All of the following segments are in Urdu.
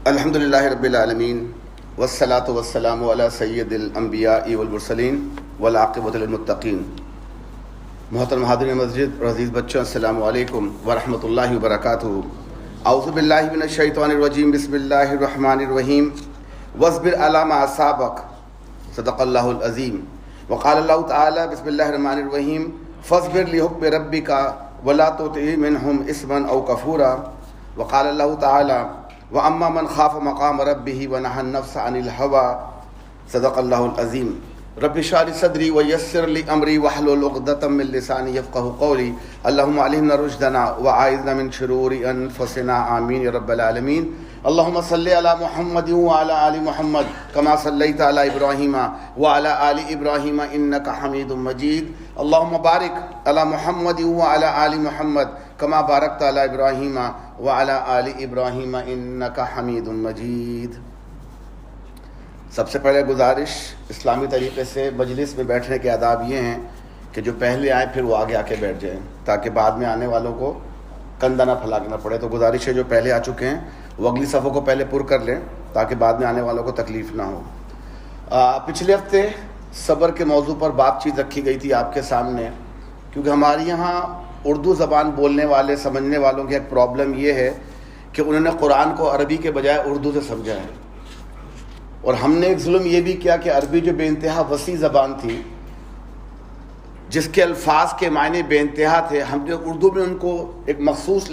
الحمد للہ رب العالمین والصلاة والسلام علی سید الانبیاء والمرسلین والعاقبۃ للمتقین۔ محترم حاضرین مسجد اور عزیز بچوں، السلام علیکم ورحمۃ اللہ وبرکاتہ۔ اعوذ باللہ من الشیطان الرجیم، بسم اللہ الرحمن الرحیم۔ واصبر علی ما اصابک، صدق اللہ العظیم۔ وقال اللہ تعالی بسم اللہ الرحمن الرحیم، فاصبر لحکم ربک ولا تطع منهم اثما او کفورا۔ وقال اللہ تعالی وَأَمَّا مَنْ خَافَ مَقَامَ رَبِّهِ وَنَهَى النَّفْسَ عَنِ الْهَوَىٰ، صدق اللہ العظیم۔ رب اشرح لي صدری ويسر لي امری واحلل عقدۃ من لسانی یفقهوا قولی۔ اللهم علمنا رشدنا واعذنا من شرور انفسنا، آمین یا رب العالمین۔ اللهم صل علی محمد وعلى آل محمد كما صليت على ابراہیم وعلى آل ابراہیم انك حمید مجید۔ اللهم بارک علی محمد وعلى آل محمد كما بارکت علی ابراہیم وعلى آل ابراہیم انك حمید مجید۔ سب سے پہلے گزارش اسلامی طریقے سے مجلس میں بیٹھنے کے آداب یہ ہیں کہ جو پہلے آئیں پھر وہ آگے آ کے بیٹھ جائیں، تاکہ بعد میں آنے والوں کو کندھا نہ پھیلانا پڑے۔ تو گزارش ہے جو پہلے آ چکے ہیں وہ اگلی صفوں کو پہلے پر کر لیں تاکہ بعد میں آنے والوں کو تکلیف نہ ہو۔ پچھلے ہفتے صبر کے موضوع پر بات چیت رکھی گئی تھی آپ کے سامنے، کیونکہ ہمارے یہاں اردو زبان بولنے والے سمجھنے والوں کی ایک پرابلم یہ ہے کہ انہوں نے قرآن کو عربی کے بجائے اردو سے سمجھا ہے، اور ہم نے ایک ظلم یہ بھی کیا کہ عربی جو بے انتہا وسیع زبان تھی، جس کے الفاظ کے معنی بے انتہا تھے، ہم نے اردو میں ان کو ایک مخصوص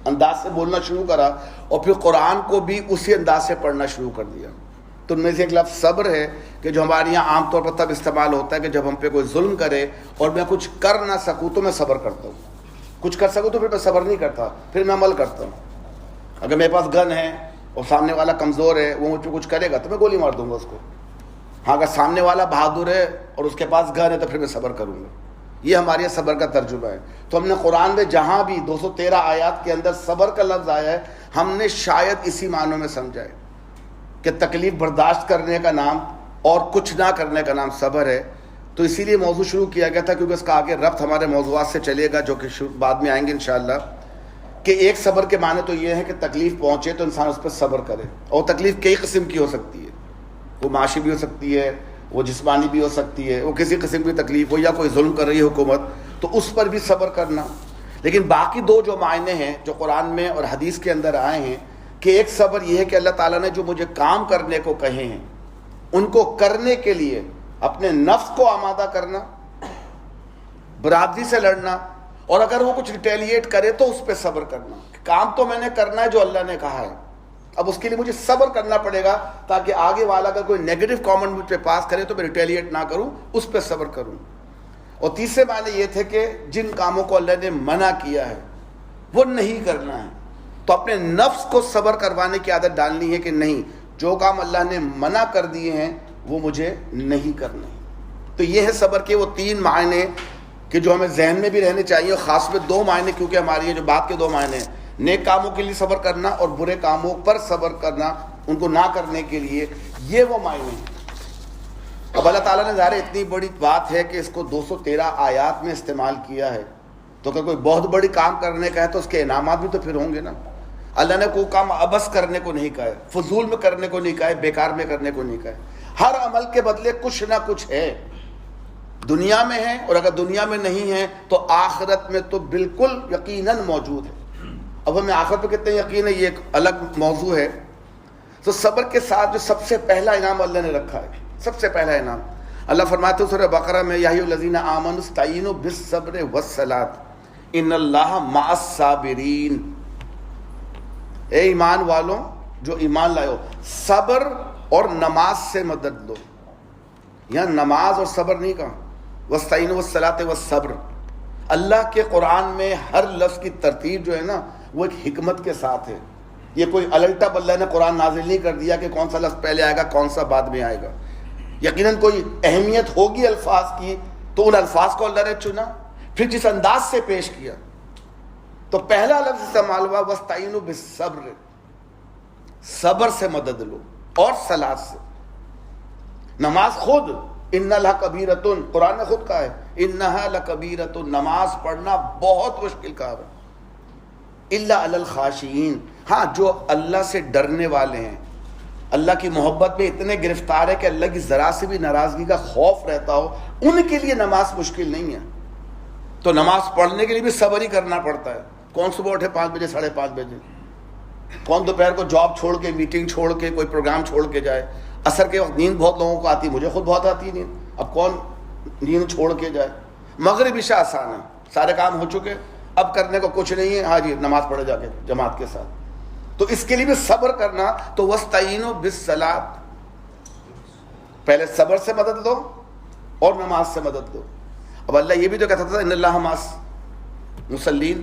انداز سے بولنا شروع کرا اور پھر قرآن کو بھی اسی انداز سے پڑھنا شروع کر دیا۔ تو ان میں سے ایک لفظ صبر ہے کہ جو ہمارے یہاں عام طور پر تب استعمال ہوتا ہے کہ جب ہم پہ کوئی ظلم کرے اور میں کچھ کر نہ سکوں تو میں صبر کرتا ہوں، کچھ کر سکوں تو پھر میں صبر نہیں کرتا، پھر میں عمل کرتا ہوں۔ اگر میرے پاس گن ہے اور سامنے والا کمزور ہے، وہ مجھ پہ کچھ کرے گا تو میں گولی مار دوں گا اس کو۔ ہاں، اگر سامنے والا بہادر ہے اور اس کے پاس گن ہے تو پھر میں صبر کروں گا۔ یہ ہمارے صبر کا ترجمہ ہے۔ تو ہم نے قرآن میں جہاں بھی 213 آیات کے اندر صبر کا لفظ آیا ہے، ہم نے شاید اسی معنوں میں سمجھا ہے کہ تکلیف برداشت کرنے کا نام اور کچھ نہ کرنے کا نام صبر ہے۔ تو اسی لیے موضوع شروع کیا گیا تھا، کیونکہ اس کا آگے ربط ہمارے موضوعات سے چلے گا جو کہ بعد میں آئیں گے انشاءاللہ، کہ ایک صبر کے معنی تو یہ ہے کہ تکلیف پہنچے تو انسان اس پہ صبر کرے، اور تکلیف کئی قسم کی ہو سکتی ہے، وہ معاشی بھی ہو سکتی ہے، وہ جسمانی بھی ہو سکتی ہے، وہ کسی قسم کی تکلیف ہو، یا کوئی ظلم کر رہی ہے حکومت تو اس پر بھی صبر کرنا۔ لیکن باقی دو جو معنی ہیں جو قرآن میں اور حدیث کے اندر آئے ہیں، کہ ایک صبر یہ ہے کہ اللہ تعالیٰ نے جو مجھے کام کرنے کو کہے ہیں ان کو کرنے کے لیے اپنے نفس کو آمادہ کرنا، برادری سے لڑنا، اور اگر وہ کچھ ریٹیلیٹ کرے تو اس پہ صبر کرنا۔ کام تو میں نے کرنا ہے جو اللہ نے کہا ہے، اب اس کے لیے مجھے صبر کرنا پڑے گا تاکہ آگے والا اگر کوئی نیگیٹو کامنٹ مجھ پہ پاس کرے تو میں ریٹیلیٹ نہ کروں، اس پہ صبر کروں۔ اور تیسرے معنی یہ تھے کہ جن کاموں کو اللہ نے منع کیا ہے وہ نہیں کرنا ہے، تو اپنے نفس کو صبر کروانے کی عادت ڈالنی ہے کہ نہیں، جو کام اللہ نے منع کر دیے ہیں وہ مجھے نہیں کرنے۔ تو یہ ہے صبر کے وہ تین معنی کہ جو ہمیں ذہن میں بھی رہنے چاہیے، اور خاص میں دو معنی، کیونکہ ہماری یہ جو بات کے دو معنی ہیں، نیک کاموں کے لیے صبر کرنا اور برے کاموں پر صبر کرنا، ان کو نہ کرنے کے لیے، یہ وہ معنی ہیں۔ اب اللہ تعالیٰ نے ظاہر اتنی بڑی بات ہے کہ اس کو 213 آیات میں استعمال کیا ہے، تو اگر کوئی بہت بڑی کام کرنے کا ہے تو اس کے انعامات بھی تو پھر ہوں گے نا۔ اللہ نے کوئی کام عبث کرنے کو نہیں کہا ہے، فضول میں کرنے کو نہیں کہا ہے، بیکار میں کرنے کو نہیں کہا ہے۔ ہر عمل کے بدلے کچھ نہ کچھ ہے، دنیا میں ہے، اور اگر دنیا میں نہیں ہے تو آخرت میں تو بالکل یقیناً موجود ہے۔ اب ہمیں آخرت پہ کتنے یقین ہے یہ ایک الگ موضوع ہے۔ تو صبر کے ساتھ جو سب سے پہلا انعام اللہ نے رکھا ہے، سب سے پہلا انعام اللہ فرماتے ہیں سورہ بقرہ میں، یا ایھا الذین آمنوا استعینوا بالصبر والصلاۃ ان اللہ مع الصابرین۔ اے ایمان والوں جو ایمان لائے ہو، صبر اور نماز سے مدد لو۔ یہاں نماز اور صبر نہیں کہا، واستعینوا بالصلاۃ والصبر۔ اللہ کے قرآن میں ہر لفظ کی ترتیب جو ہے نا وہ ایک حکمت کے ساتھ ہے۔ یہ کوئی الٹا اللہ نے قرآن نازل نہیں کر دیا کہ کون سا لفظ پہلے آئے گا کون سا بعد میں آئے گا۔ یقیناً کوئی اہمیت ہوگی الفاظ کی، تو ان الفاظ کو اللہ نے چنا، پھر جس انداز سے پیش کیا۔ تو پہلا لفظ استعمال ہوا واستعینوا بالصبر، صبر سے مدد لو، اور صلاۃ سے۔ نماز خود انہا لکبیرۃ، قرآن نے خود کہا ہے انہا لکبیرۃ، نماز پڑھنا بہت مشکل کام ہے، الا علی الخاشعین، ہاں جو اللہ سے ڈرنے والے ہیں، اللہ کی محبت میں اتنے گرفتار ہے کہ اللہ کی ذرا سے بھی ناراضگی کا خوف رہتا ہو، ان کے لیے نماز مشکل نہیں ہے. تو نماز پڑھنے کے لیے بھی صبر ہی کرنا پڑتا ہے. کون صبح اٹھے 5 بجے 5:30 بجے؟ کون دوپہر کو جاب چھوڑ کے، میٹنگ چھوڑ کے، کوئی پروگرام چھوڑ کے جائے؟ عصر کے وقت نیند بہت لوگوں کو آتی ہے، مجھے خود بہت آتی ہے نیند. اب کون نیند چھوڑ کے جائے؟ مغرب عشاء آسان ہے، سارے کام ہو چکے، اب کرنے کو کچھ نہیں ہے، ہاں جی نماز پڑھے جا کے جماعت کے ساتھ. تو اس کے لیے بھی صبر کرنا. تو وَاسْتَعِینُوا بِالصَّلَاةِ، پہلے صبر سے مدد لو اور نماز سے مدد لو. اب اللہ یہ بھی تو کہتا تھا ان اللہ مع المصلین،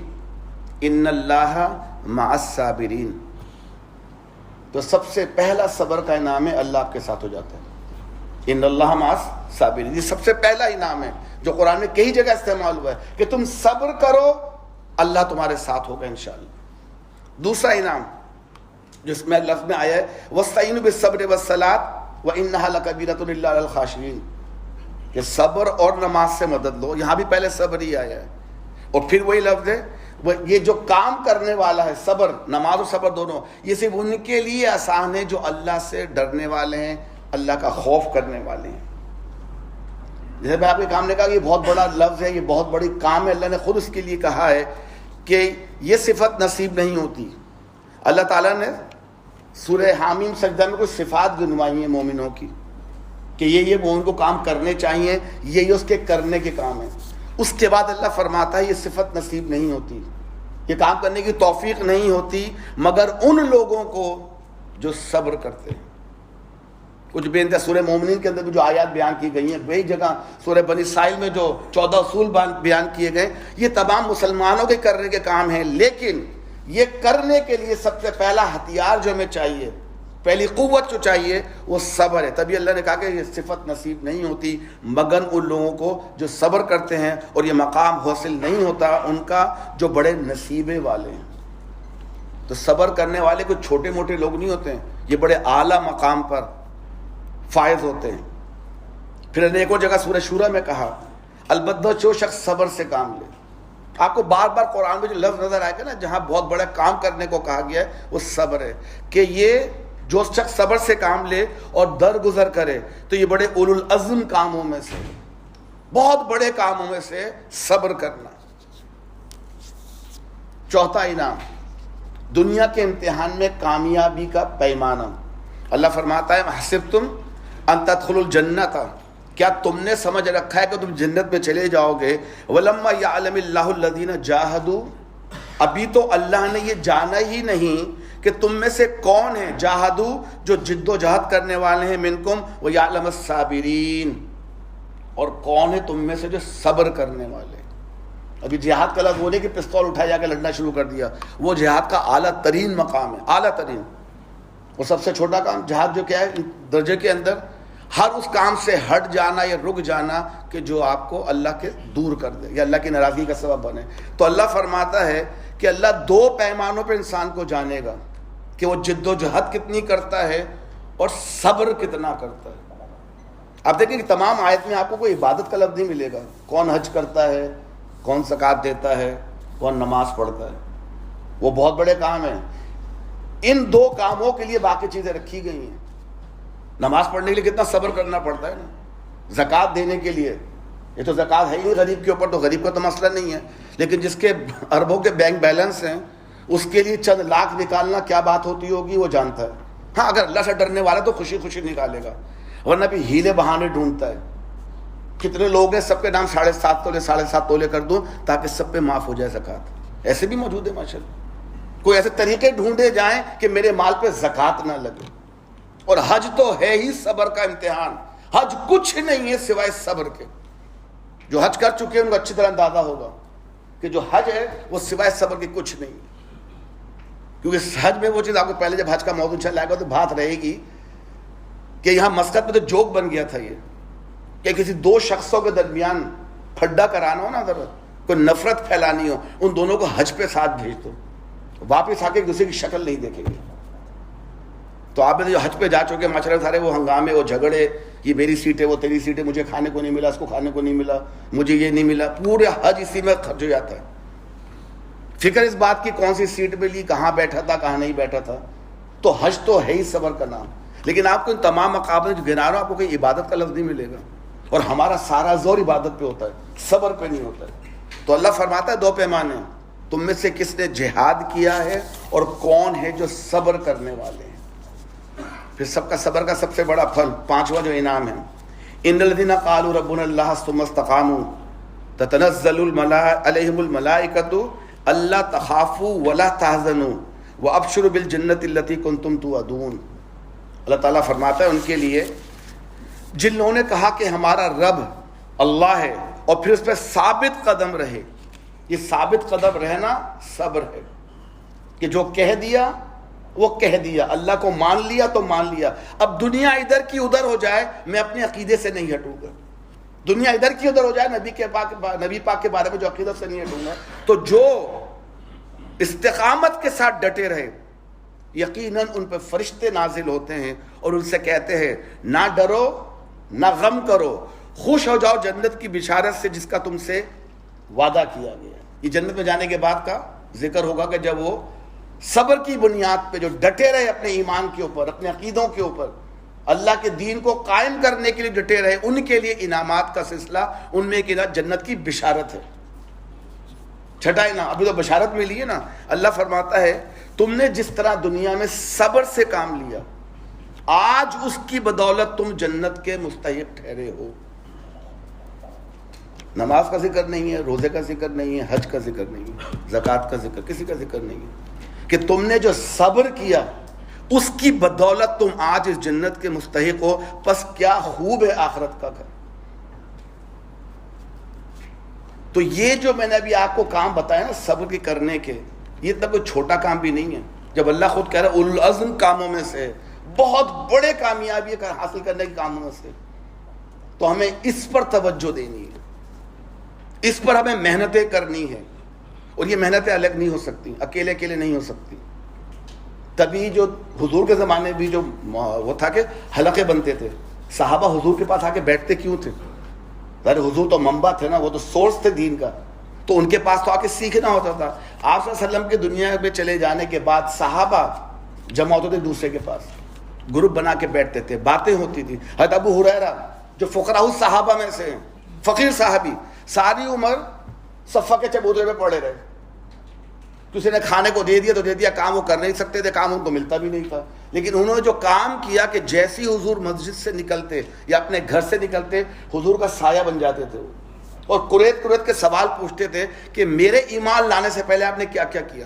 ان اللہ مع الصابرین. تو سب سے پہلا صبر کا انعام ہے اللہ آپ کے ساتھ ہو جاتا ہے. ان اللہ مع الصابرین، یہ سب سے پہلا انعام ہے جو قرآن میں کئی جگہ استعمال ہوا ہے کہ تم صبر کرو اللہ تمہارے ساتھ ہوگا انشاءاللہ. دوسرا انعام جس میں لفظ میں آیا ہے وَاسْتَعِینُوا بِالصَّبْرِ وَالصَّلَاةِ وَإِنَّهَا لَكَبِیرَةٌ إِلَّا عَلَى الْخَاشِعِینَ، کہ صبر اور نماز سے مدد لو. یہاں بھی پہلے صبر ہی آیا ہے، اور پھر وہی لفظ ہے یہ جو کام کرنے والا ہے، صبر، نماز اور صبر دونوں، یہ صرف ان کے لیے آسان ہے جو اللہ سے ڈرنے والے ہیں، اللہ کا خوف کرنے والے ہیں. جیسے میں آپ کے کام نے کہا کہ یہ بہت بڑا لفظ ہے، یہ بہت بڑی کام ہے، اللہ نے خود اس کے لیے کہا ہے کہ یہ صفت نصیب نہیں ہوتی. اللہ تعالیٰ نے سورہ حامیم سجدہ میں کچھ صفات گنوائی ہیں مومنوں کی کہ یہ مومن کو کام کرنے چاہیے، یہ اس کے کرنے کے کام ہیں. اس کے بعد اللہ فرماتا ہے یہ صفت نصیب نہیں ہوتی، یہ کام کرنے کی توفیق نہیں ہوتی مگر ان لوگوں کو جو صبر کرتے ہیں. کچھ بے انتہا سورہ مومنین کے اندر بھی جو آیات بیان کی گئی ہیں، وہی جگہ سورہ بنی اسرائیل میں جو 14 اصول بیان کیے گئے، یہ تمام مسلمانوں کے کرنے کے کام ہیں. لیکن یہ کرنے کے لیے سب سے پہلا ہتھیار جو ہمیں چاہیے، پہلی قوت جو چاہیے وہ صبر ہے. تبھی اللہ نے کہا کہ یہ صفت نصیب نہیں ہوتی مگر ان لوگوں کو جو صبر کرتے ہیں، اور یہ مقام حاصل نہیں ہوتا ان کا جو بڑے نصیبے والے ہیں. تو صبر کرنے والے کوئی چھوٹے موٹے لوگ نہیں ہوتے ہیں، یہ بڑے اعلیٰ مقام پر فائز ہوتے ہیں. پھر ایک اور جگہ سورہ شورى میں کہا البتہ جو شخص صبر سے کام لے. آپ کو بار بار قرآن میں جو لفظ نظر آئے گا نا جہاں بہت بڑا کام کرنے کو کہا گیا ہے وہ صبر ہے، کہ یہ جو شخص صبر سے کام لے اور درگزر کرے تو یہ بڑے اولو العزم کاموں میں سے، بہت بڑے کاموں میں سے صبر کرنا. چوتھا انعام دنیا کے امتحان میں کامیابی کا پیمانہ. اللہ فرماتا ہے حسبتم ان تدخلوا الجنۃ، کیا تم نے سمجھ رکھا ہے کہ تم جنت میں چلے جاؤ گے؟ وَلَمَّا يَعْلَمِ اللَّهُ الَّذِينَ جَاهَدُوا، ابھی تو اللہ نے یہ جانا ہی نہیں کہ تم میں سے کون ہیں جاہدو جو جد و جہد کرنے والے ہیں، منکم وَيَعْلَمَ الصَّابِرِينَ، اور کون ہے تم میں سے جو صبر کرنے والے. ابھی جہاد کا لفظ ہونے کہ پستول اٹھایا جا کے لڑنا شروع کر دیا، وہ جہاد کا اعلیٰ ترین مقام ہے، اعلیٰ ترین. اور سب سے چھوٹا کام جہاد جو کیا ہے درجے کے اندر ہر اس کام سے ہٹ جانا یا رک جانا کہ جو آپ کو اللہ کے دور کر دے یا اللہ کی ناراضگی کا سبب بنے. تو اللہ فرماتا ہے کہ اللہ 2 پیمانوں پہ انسان کو جانے گا کہ وہ جد و جہد کتنی کرتا ہے اور صبر کتنا کرتا ہے. آپ دیکھیں کہ تمام آیت میں آپ کو کوئی عبادت کا لفظ نہیں ملے گا. کون حج کرتا ہے، کون زکوٰۃ دیتا ہے، کون نماز پڑھتا ہے، وہ بہت بڑے کام ہیں. ان 2 کاموں کے لیے باقی چیزیں رکھی گئی ہیں. نماز پڑھنے کے لیے کتنا صبر کرنا پڑتا ہے نا، زکوٰۃ دینے کے لیے، یہ تو زکوٰۃ ہے ہی غریب کے اوپر، تو غریب کا تو مسئلہ نہیں ہے، لیکن جس کے اربوں کے بینک بیلنس ہیں اس کے لیے چند لاکھ نکالنا کیا بات ہوتی ہوگی وہ جانتا ہے. ہاں اگر اللہ سے ڈرنے والا تو خوشی خوشی نکالے گا، ورنہ بھی ہیلے بہانے ڈھونڈتا ہے. کتنے لوگ ہیں سب کے نام 7.5 تولے 7.5 تولے کر دوں تاکہ سب پہ معاف ہو جائے زکوٰۃ. ایسے بھی موجود ہے ماشاءاللہ. کوئی ایسے طریقے ڈھونڈے جائیں کہ میرے مال پہ زکوٰۃ نہ لگے. اور حج تو ہے ہی صبر کا امتحان. حج کچھ نہیں ہے سوائے صبر کے. جو حج کر چکے ہیں ان کو اچھی طرح اندازہ ہوگا کہ جو حج ہے وہ سوائے صبر کے کچھ نہیں. کیونکہ حج میں وہ چیز آپ کو پہلے جب حج کا موضوع چل آئے گا تو بات رہے گی کہ یہاں مسقط میں تو جوک بن گیا تھا یہ کہ کسی 2 شخصوں کے درمیان پھڈا کرانا ہو نا، اگر کوئی نفرت پھیلانی ہو، ان دونوں کو حج پہ ساتھ بھیج دو، واپس آ کے ایک دوسرے کی شکل نہیں دیکھیں گے. تو آپ جو حج پہ جا چکے ماشاءاللہ سارے وہ ہنگامے، وہ جھگڑے، یہ میری سیٹ ہے وہ تیری سیٹ ہے، مجھے کھانے کو نہیں ملا، اس کو کھانے کو نہیں ملا، مجھے یہ نہیں ملا، پورے حج اسی میں خرچ ہو جاتا ہے. فکر اس بات کی کون سی سیٹ پہ لی, کہاں بیٹھا تھا, کہاں نہیں بیٹھا تھا. تو حج تو ہے ہی صبر کا نام. لیکن آپ کو ان تمام مقامات جو گنا رہا ہوں, آپ کو کوئی عبادت کا لفظ نہیں ملے گا. اور ہمارا سارا زور عبادت پہ ہوتا ہے, صبر پہ نہیں ہوتا ہے. تو اللہ فرماتا ہے 2 پیمانے, تم میں سے کس نے جہاد کیا ہے اور کون ہے جو صبر کرنے والے ہیں. پھر سب کا صبر کا سب سے بڑا پھل 5واں جو انعام ہے, ان الذین قالوا ربنا اللہ ثم استقاموا تتنزل علیہم الملائکۃ الا تخافوا ولا تحزنوا وابشروا بالجنۃ التی کنتم توعدون. اللہ تعالیٰ فرماتا ہے ان کے لیے جن لوگوں نے کہا کہ ہمارا رب اللہ ہے اور پھر اس پہ ثابت قدم رہے. یہ ثابت قدم رہنا صبر ہے, کہ جو کہہ دیا وہ کہہ دیا, اللہ کو مان لیا تو مان لیا. اب دنیا ادھر کی ادھر ہو جائے, میں اپنے عقیدے سے نہیں ہٹوں گا. دنیا ادھر کی ادھر ہو جائے, نبی پاک کے بارے میں جو عقیدت سے نہیں ہٹوں گا. تو جو استقامت کے ساتھ ڈٹے رہے, یقیناً ان پہ فرشتے نازل ہوتے ہیں اور ان سے کہتے ہیں نہ ڈرو نہ غم کرو, خوش ہو جاؤ جنت کی بشارت سے جس کا تم سے وعدہ کیا گیا. یہ جنت میں جانے کے بعد کا ذکر ہوگا کہ جب وہ صبر کی بنیاد پہ جو ڈٹے رہے اپنے ایمان کے اوپر, اپنے عقیدوں کے اوپر, اللہ کے دین کو قائم کرنے کے لیے ڈٹے رہے, ان کے لیے انعامات کا سلسلہ, ان میں ایک جنت کی بشارت ہے. چھٹا انعام ابھی تو بشارت ملی ہے نا. اللہ فرماتا ہے تم نے جس طرح دنیا میں صبر سے کام لیا, آج اس کی بدولت تم جنت کے مستحق ٹھہرے ہو. نماز کا ذکر نہیں ہے, روزے کا ذکر نہیں ہے, حج کا ذکر نہیں ہے, زکوٰۃ کا ذکر, کسی کا ذکر نہیں ہے, کہ تم نے جو صبر کیا اس کی بدولت تم آج اس جنت کے مستحق ہو. پس کیا خوب ہے آخرت کا گھر. تو یہ جو میں نے ابھی آپ کو کام بتایا نا صبر کے کرنے کے, یہ اتنا کوئی چھوٹا کام بھی نہیں ہے. جب اللہ خود کہہ رہا ہے اولو العزم کاموں میں سے, بہت بڑے کامیابی حاصل کرنے کے کاموں میں سے, تو ہمیں اس پر توجہ دینی ہے, اس پر ہمیں محنتیں کرنی ہے. اور یہ محنتیں الگ نہیں ہو سکتی, اکیلے اکیلے نہیں ہو سکتی. تبھی جو حضور کے زمانے بھی جو وہ تھا کہ حلقے بنتے تھے, صحابہ حضور کے پاس آ کے بیٹھتے کیوں تھے؟ ظاہر حضور تو منبع تھے نا, وہ تو سورس تھے دین کا, تو ان کے پاس تو آ کے سیکھنا ہوتا تھا. آپ صلی اللہ علیہ وسلم کے دنیا میں چلے جانے کے بعد صحابہ جمع ہوتے تھے دوسرے کے پاس, گروپ بنا کے بیٹھتے تھے, باتیں ہوتی تھی. حضرت ابو ہریرہ جو فقراء صحابہ میں سے ہیں, فقیر صحابی, ساری عمر صفہ کے چبوترے پہ پڑے رہے. کسی نے کھانے کو دے دیا تو دے دیا, کام وہ کر نہیں سکتے تھے, کام ان کو ملتا بھی نہیں تھا. لیکن انہوں نے جو کام کیا کہ جیسی حضور مسجد سے نکلتے یا اپنے گھر سے نکلتے, حضور کا سایہ بن جاتے تھے وہ, اور قریت قریت کے سوال پوچھتے تھے کہ میرے ایمان لانے سے پہلے آپ نے کیا کیا کیا.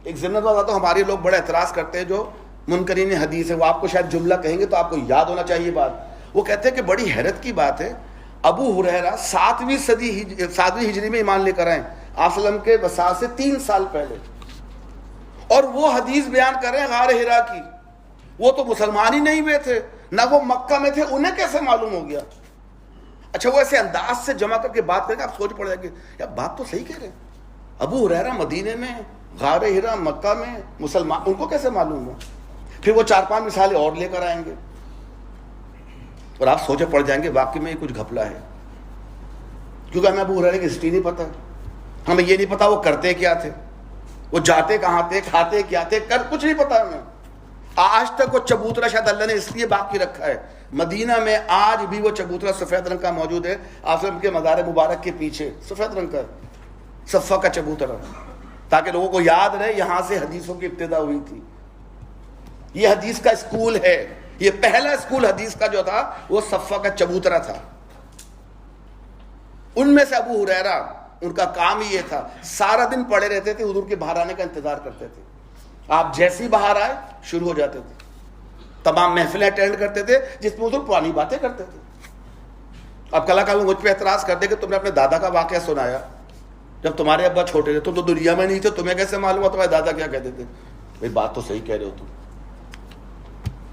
ایک ضمن بات تو ہمارے لوگ بڑا اعتراض کرتے ہیں جو منکرین حدیث ہے, وہ آپ کو شاید جملہ کہیں گے تو آپ کو یاد ہونا چاہیے بات. وہ کہتے ہیں کہ بڑی حیرت کی بات ہے, ابو ہریرہ 7ویں ہجری میں ایمان لے کر آئے آپ صلی اللہ علیہ وسلم کے وصال سے 3 سال پہلے, اور وہ حدیث بیان کر رہے ہیں غار حرا کی. وہ تو مسلمان ہی نہیں ہوئے تھے, نہ وہ مکہ میں تھے, انہیں کیسے معلوم ہو گیا؟ اچھا وہ ایسے انداز سے جمع کر کے بات کریں گے, آپ سوچ پڑ جائیں گے یار بات تو صحیح کہہ رہے ہیں. ابو ہریرہ مدینے میں, غار حرا مکہ میں, مسلمان, ان کو کیسے معلوم ہوا؟ پھر وہ 4-5 مثالیں اور لے کر آئیں گے, اور آپ سوچے پڑ جائیں گے واقعی میں یہ کچھ گھپلا ہے. کیونکہ ہمیں ابو ہریرہ کی ہسٹری نہیں پتہ, ہمیں یہ نہیں پتا وہ کرتے کیا تھے, وہ جاتے کہاں تھے, کھاتے کیا تھے, کچھ نہیں پتا ہمیں. آج تک وہ چبوترا شاید اللہ نے اس لیے باقی رکھا ہے, مدینہ میں آج بھی وہ چبوترا سفید رنگ کا موجود ہے. آپ کے مزار مبارک کے پیچھے سفید رنگ کا صفہ کا چبوترا, تاکہ لوگوں کو یاد رہے یہاں سے حدیثوں کی ابتدا ہوئی تھی. یہ حدیث کا اسکول ہے, یہ پہلا اسکول حدیث کا جو تھا وہ صفہ کا چبوترا تھا. ان میں سے ابو ہریرہ, ان کا کام ہی یہ تھا, سارا دن پڑے رہتے تھے, حضور کے باہر آنے کا انتظار کرتے تھے. آپ جیسی باہر آئے شروع ہو جاتے تھے, تمام محفلیں اٹینڈ کرتے تھے جس میں حضور پرانی باتیں کرتے تھے. اب کلا کل مجھ پہ اعتراض کرتے کہ تم نے اپنے دادا کا واقعہ سنایا جب تمہارے ابا چھوٹے تھے, تم تو دنیا میں نہیں تھے, تمہیں کیسے معلوم ہوا تمہارے دادا کیا کہتے تھے؟ بھائی بات تو صحیح کہہ رہے ہو تم,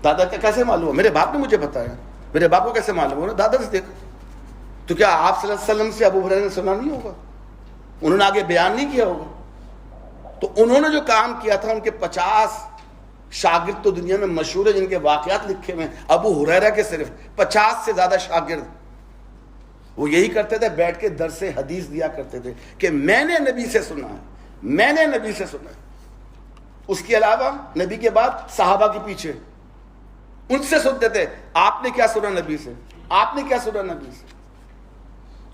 دادا کیا کیسے معلوم ہوا؟ میرے باپ نے مجھے بتایا, میرے باپ کو کیسے معلوم ہوا؟ دادا سے دیکھا. تو کیا آپ صلی اللہ علیہ وسلم سے ابو ہریرہ نے سنا نہیں ہوگا؟ انہوں نے آگے بیان نہیں کیا ہوگا؟ تو انہوں نے جو کام کیا تھا, ان کے 50 شاگرد تو دنیا میں مشہور ہے جن کے واقعات لکھے ہوئے ہیں. ابو ہریرہ کے صرف 50 سے زیادہ شاگرد, وہ یہی کرتے تھے، بیٹھ کے درس حدیث دیا کرتے تھے کہ میں نے نبی سے سنا ہے، میں نے نبی سے سنا ہے. اس کے علاوہ نبی کے بعد صحابہ کے پیچھے ان سے سنتے تھے، آپ نے کیا سنا نبی سے، آپ نے کیا سنا نبی سے.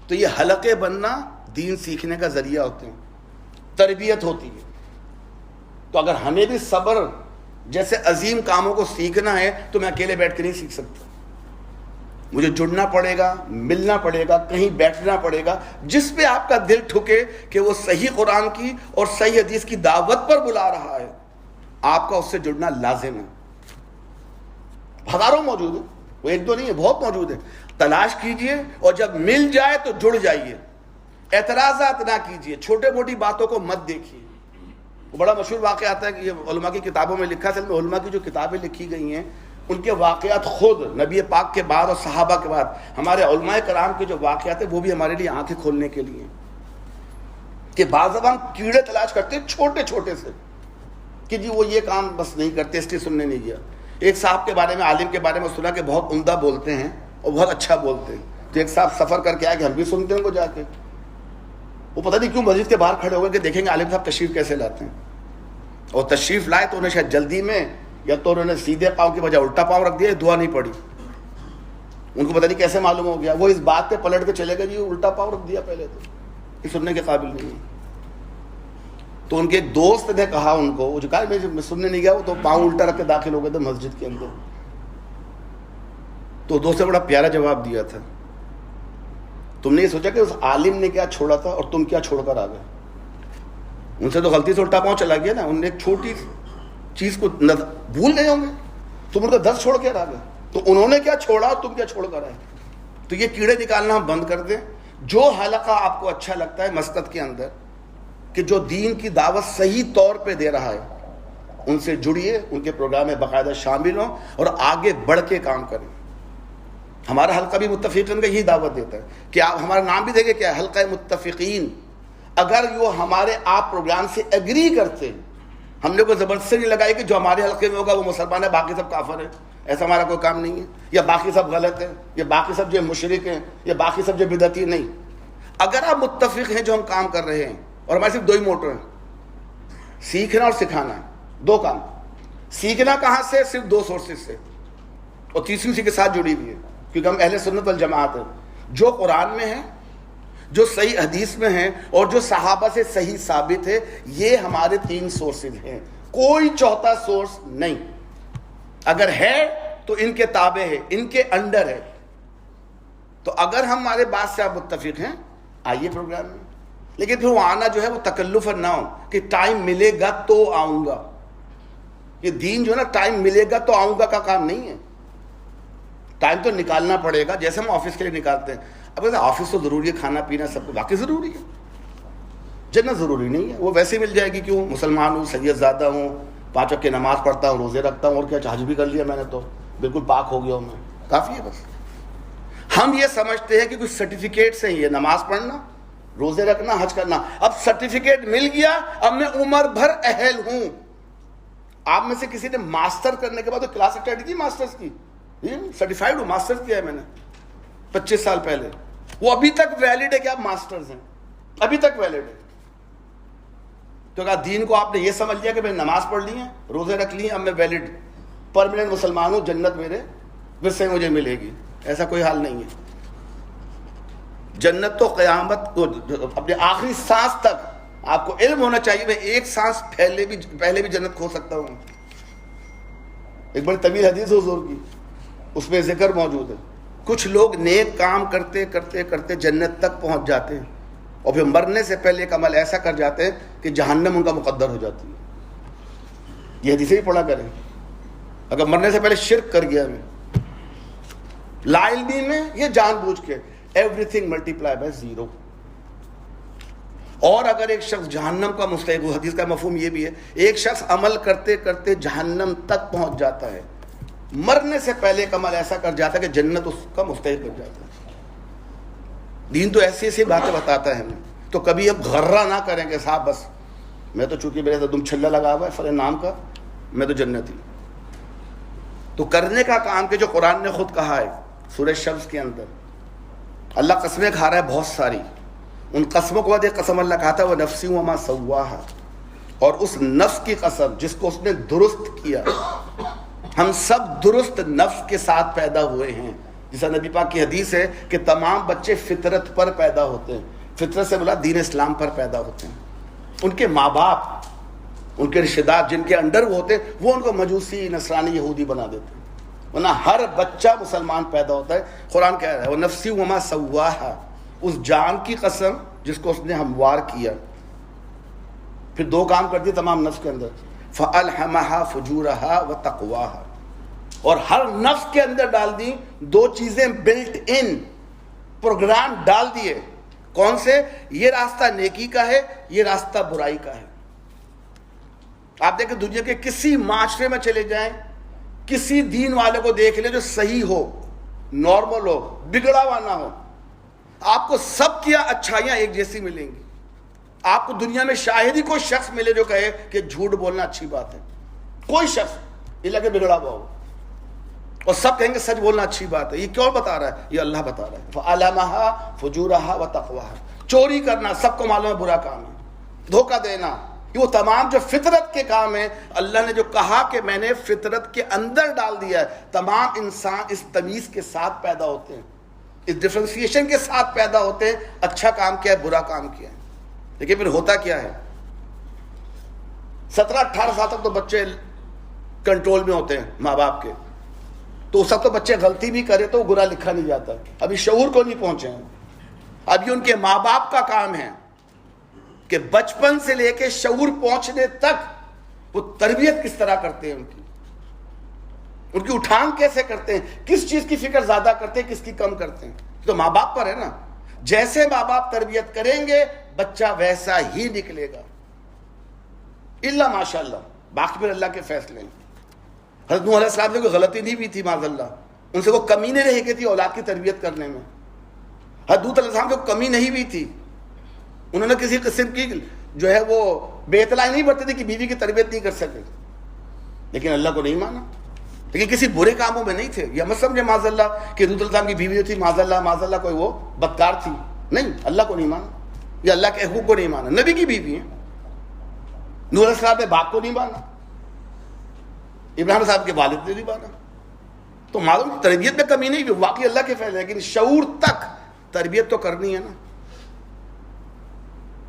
تو یہ حلقے بننا دین سیکھنے کا ذریعہ ہوتے ہیں، تربیت ہوتی ہے. تو اگر ہمیں بھی صبر جیسے عظیم کاموں کو سیکھنا ہے تو میں اکیلے بیٹھ کے نہیں سیکھ سکتا، مجھے جڑنا پڑے گا، ملنا پڑے گا، کہیں بیٹھنا پڑے گا. جس پہ آپ کا دل ٹھکے کہ وہ صحیح قرآن کی اور صحیح حدیث کی دعوت پر بلا رہا ہے، آپ کا اس سے جڑنا لازم ہے. ہزاروں موجود ہیں، وہ ایک دو نہیں ہے، بہت موجود ہے. تلاش کیجئے اور جب مل جائے تو جڑ جائیے. اعتراضات نہ کیجئے، چھوٹے موٹی باتوں کو مت دیکھیے. وہ بڑا مشہور واقعہ آتا ہے کہ یہ علماء کی کتابوں میں لکھا ہے. علماء کی جو کتابیں لکھی گئی ہیں ان کے واقعات خود نبی پاک کے بعد اور صحابہ کے بعد ہمارے علماء کرام کے جو واقعات ہیں وہ بھی ہمارے لیے آنکھیں کھولنے کے لیے کہ بعض زبان کیڑے تلاش کرتے ہیں چھوٹے چھوٹے سے کہ جی وہ یہ کام بس نہیں کرتے، اس لیے سننے نہیں گیا. ایک صاحب کے بارے میں، عالم کے بارے میں سنا کہ بہت عمدہ بولتے ہیں اور بہت اچھا بولتے ہیں. تو ایک صاحب سفر کر کے آئے کہ ہم بھی سنتے ہیں ان کو جا کے. وہ پتہ نہیں کیوں مسجد کے باہر کھڑے ہو گئے کہ دیکھیں گے عالم صاحب تشریف کیسے لاتے ہیں. اور تشریف لائے تو انہیں شاید جلدی میں یا تو انہوں نے سیدھے پاؤں کی بجائے الٹا پاؤں رکھ دیا، دعا نہیں پڑی. ان کو پتہ نہیں کیسے معلوم ہو گیا. وہ اس بات پہ پلٹ کے چلے گئے جی الٹا پاؤں رکھ دیا پہلے، تو یہ سننے کے قابل نہیں ہے. تو ان کے ایک دوست نے کہا ان کو، وہ جو کہا میں سننے نہیں گیا، وہ تو پاؤں الٹا رکھ کے داخل ہو گئے تھے مسجد کے اندر. تو دوست نے بڑا پیارا جواب دیا تھا، تم نے یہ سوچا کہ اس عالم نے کیا چھوڑا تھا اور تم کیا چھوڑ کر آ گئے. ان سے تو غلطی سے الٹا پاؤں چلا گیا نا، انہوں نے ایک چھوٹی چیز کو بھول گئے ہوں گے، تم ان کا 10 چھوڑ کے آ گئے. تو انہوں نے کیا چھوڑا اور تم کیا چھوڑ کر آئے. تو یہ کیڑے نکالنا ہم بند کر دیں. جو حلقہ آپ کو اچھا لگتا ہے مسجد کے اندر کہ جو دین کی دعوت صحیح طور پہ دے رہا ہے، ان سے جڑیے، ان کے پروگرام میں باقاعدہ شامل ہوں اور آگے بڑھ کے کام کریں. ہمارا حلقہ بھی متفقین کا یہی دعوت دیتا ہے کہ آپ ہمارا نام بھی دیکھیں کیا ہے، حلقہ متفقین. اگر وہ ہمارے آپ پروگرام سے ایگری کرتے، ہم نے کوئی زبردستی نہیں لگائی کہ جو ہمارے حلقے میں ہوگا وہ مسلمان ہے باقی سب کافر ہے، ایسا ہمارا کوئی کام نہیں ہے. یا باقی سب غلط ہیں، یا باقی سب جو مشرک ہیں، یا باقی سب جو بدعتی. نہیں، اگر آپ متفق ہیں جو ہم کام کر رہے ہیں اور ہمارے صرف 2 ہی موٹر ہیں، سیکھنا اور سکھانا ہے. 2 کام. سیکھنا کہاں سے؟ صرف 2 سورسز سے، اور تیسری اسی کے ساتھ جڑی ہوئی ہے کیونکہ ہم اہل سنت والجماعت ہیں. جو قرآن میں ہے، جو صحیح حدیث میں ہیں اور جو صحابہ سے صحیح ثابت ہے، یہ ہمارے 3 سورسز ہیں. کوئی چوتھا سورس نہیں. اگر ہے تو ان کے تابع ہے، ان کے انڈر ہے. تو اگر ہمارے بات سے آپ متفق ہیں آئیے پروگرام میں. لیکن پھر وہ آنا جو ہے وہ تکلف نہ ہو کہ ٹائم ملے گا تو آؤں گا. یہ دین جو ہے نا ٹائم ملے گا تو آؤں گا کا کام نہیں ہے. ٹائم تو نکالنا پڑے گا، جیسے ہم آفس کے لیے نکالتے ہیں. اب آفس تو ضروری ہے، کھانا پینا سب کو واقعی ضروری ہے. جنت ضروری نہیں ہے، وہ ویسے مل جائے گی. کیوں؟ مسلمان ہوں، سید زادہ ہوں، 5 وقت کی نماز پڑھتا ہوں، روزے رکھتا ہوں، اور کیا حج بھی کر لیا میں نے تو بالکل پاک ہو گیا ہوں میں، کافی ہے بس. ہم یہ سمجھتے ہیں کہ کچھ سرٹیفکیٹس ہیں، یہ نماز پڑھنا، روزے رکھنا، حج کرنا. اب سرٹیفکیٹ مل گیا، اب میں عمر بھر اہل ہوں. آپ میں سے کسی نے ماسٹر کرنے کے بعد کلاس اٹینڈ کی ماسٹرز کی، سرٹیفائیڈ ہوں، ماسٹر کیا ہے میں نے 25 سال پہلے، وہ ابھی تک ویلڈ ہے کہ آپ ماسٹرز ہیں، ابھی تک ویلڈ ہے. تو کہا دین کو آپ نے یہ سمجھ لیا کہ میں نماز پڑھ لی ہے، روزے رکھ لی ہیں، اب میں ویلڈ پرماننٹ مسلمان ہوں، جنت میرے ویسے مجھے ملے گی. ایسا کوئی حال نہیں ہے. جنت تو قیامت کو اپنے آخری سانس تک آپ کو علم ہونا چاہیے میں 1 سانس پہلے بھی جنت کھو سکتا ہوں. ایک بڑی طویل حدیث حضور کی، اس میں ذکر موجود ہے. کچھ لوگ نیک کام کرتے کرتے کرتے جنت تک پہنچ جاتے ہیں اور پھر مرنے سے پہلے ایک عمل ایسا کر جاتے ہیں کہ جہنم ان کا مقدر ہو جاتی ہے. یہ حدیثیں بھی پڑھا کریں. اگر مرنے سے پہلے شرک کر گیا میں، لا علمی میں، یہ جان بوجھ کے ایوری تھنگ ملٹیپلائی بائی 0. اور اگر ایک شخص جہنم کا مستحق ہو، حدیث کا مفہوم یہ بھی ہے، ایک شخص عمل کرتے کرتے جہنم تک پہنچ جاتا ہے، مرنے سے پہلے ایک عمل ایسا کر جاتا ہے کہ جنت اس کا مستحق بن جاتا ہے. دین تو ایسی ایسی باتیں بتاتا ہے ہمیں. تو کبھی اب غرہ نہ کریں کہ صاحب بس میں تو چونکہ میرے دم چھلا لگا ہوا ہے فلاں نام کا، میں تو جنتی. تو کرنے کا کام کہ جو قرآن نے خود کہا ہے سورہ شمس کے اندر اللہ قسمیں کھا رہا ہے بہت ساری، ان قسموں کے بعد ایک قسم اللہ کہا تھا وہ نفسی وما سواہا، اور اس نفس کی قسم جس کو اس نے درست کیا۔ ہم سب درست نفس کے ساتھ پیدا ہوئے ہیں، جیسا نبی پاک کی حدیث ہے کہ تمام بچے فطرت پر پیدا ہوتے ہیں، فطرت سے بولا دین اسلام پر پیدا ہوتے ہیں۔ ان کے ماں باپ، ان کے رشتہ دار جن کے انڈر وہ ہوتے ہیں، وہ ان کو مجوسی، نصرانی، یہودی بنا دیتے ہیں، ورنہ ہر بچہ مسلمان پیدا ہوتا ہے۔ قرآن کہہ رہا ہے وہ نفسی وما سواہا، اس جان کی قسم جس کو اس نے ہموار کیا۔ پھر دو کام کر دیے تمام نفس کے اندر، فَأَلْحَمَهَا فُجُورَهَا وَتَقْوَاهَا، اور ہر نفس کے اندر ڈال دی دو چیزیں بلٹ ان، پروگرام ڈال دیے۔ کون سے؟ یہ راستہ نیکی کا ہے، یہ راستہ برائی کا ہے۔ آپ دیکھیں دنیا کے کسی معاشرے میں چلے جائیں، کسی دین والے کو دیکھ لیں جو صحیح ہو، نارمل ہو، بگڑا ہوا نہ ہو، آپ کو سب کی اچھائیاں ایک جیسی ملیں گی۔ آپ کو دنیا میں شاید ہی کوئی شخص ملے جو کہے کہ جھوٹ بولنا اچھی بات ہے، کوئی شخص یہ لگے بگڑا ہوا ہو، اور سب کہیں گے سچ بولنا اچھی بات ہے۔ یہ کیوں بتا رہا ہے؟ یہ اللہ بتا رہا ہے، فَعَلَمَهَا فُجُورَهَا وَتَقْوَاهَا۔ چوری کرنا سب کو معلوم ہے برا کام ہے، دھوکہ دینا، یہ وہ تمام جو فطرت کے کام ہیں، اللہ نے جو کہا کہ میں نے فطرت کے اندر ڈال دیا ہے۔ تمام انسان اس تمیز کے ساتھ پیدا ہوتے ہیں، اس ڈفرینسیشن کے ساتھ پیدا ہوتے ہیں، اچھا کام کیا ہے، برا کام کیا ہے۔ لیکن پھر ہوتا کیا ہے، 17-18 سال تک تو بچے کنٹرول میں ہوتے ہیں ماں باپ کے، تو سب تو بچے غلطی بھی کرے تو برا لکھا نہیں جاتا، ابھی شعور کو نہیں پہنچے ہیں۔ ابھی ان کے ماں باپ کا کام ہے کہ بچپن سے لے کے شعور پہنچنے تک وہ تربیت کس طرح کرتے ہیں، ان کی اٹھان کیسے کرتے ہیں، کس چیز کی فکر زیادہ کرتے ہیں، کس کی کم کرتے ہیں، تو ماں باپ پر ہے نا۔ جیسے ماں باپ تربیت کریں گے بچہ ویسا ہی نکلے گا، الا ماشاء اللہ، باقی پھر اللہ کے فیصلے ہیں۔ حضرت نوح علیہ السلام نے کوئی غلطی نہیں بھی تھی معاذ اللہ، ان سے کوئی کمی نہیں رہی تھی اولاد کی تربیت کرنے میں۔ حضرت لوط علیہ السلام کو کمی نہیں بھی تھی، انہوں نے کسی قسم کی جو ہے وہ بے اطلاعی نہیں برتی تھی کہ بیوی کی تربیت نہیں کر سکے، لیکن اللہ کو نہیں مانا۔ لیکن کسی برے کاموں میں نہیں تھے، یہ مت سمجھے معاذ اللہ کہ لوط علیہ السلام کی بیوی جو تھی معاذ اللہ کوئی وہ بدکار تھی، نہیں، اللہ کو نہیں مانا، یا اللہ کے حقوق کو نہیں مانا۔ نبی کی بیوی ہیں، نوح علیہ السلام نے باپ کو نہیں مانا، ابراہیم صاحب کے والد نے نہیں مانا، تو معلوم تربیت میں کمی نہیں، واقعی اللہ کے فیصلے، لیکن شعور تک تربیت تو کرنی ہے نا۔